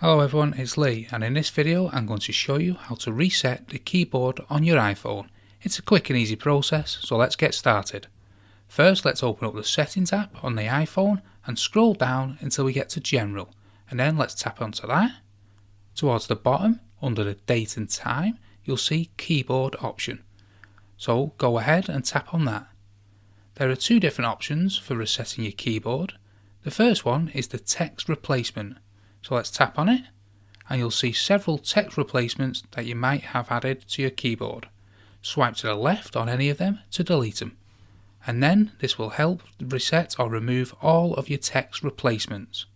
Hello everyone, it's Lee, and in this video I'm going to show you how to reset the keyboard on your iPhone. It's a quick and easy process, so let's get started. First, let's open up the Settings app on the iPhone and scroll down until we get to General, and then let's tap onto that. Towards the bottom, under the Date and Time, you'll see Keyboard option. So go ahead and tap on that. There are two different options for resetting your keyboard. The first one is the text replacement. So let's tap on it, and you'll see several text replacements that you might have added to your keyboard. Swipe to the left on any of them to delete them, and then this will help reset or remove all of your text replacements.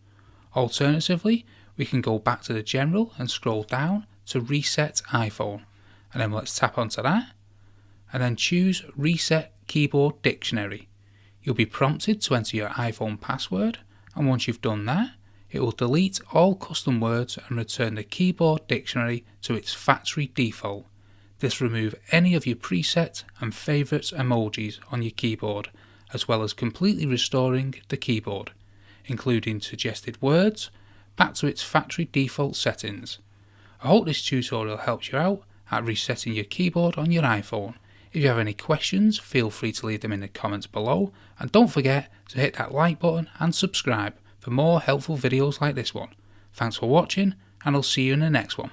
Alternatively, we can go back to the General and scroll down to Reset iPhone, and then let's tap onto that, and then choose Reset Keyboard Dictionary. You'll be prompted to enter your iPhone password, and once you've done that, it will delete all custom words and return the keyboard dictionary to its factory default. This will remove any of your preset and favourite emojis on your keyboard, as well as completely restoring the keyboard, including suggested words, back to its factory default settings. I hope this tutorial helps you out at resetting your keyboard on your iPhone. If you have any questions, feel free to leave them in the comments below, and don't forget to hit that like button and subscribe for more helpful videos like this one. Thanks for watching, and I'll see you in the next one.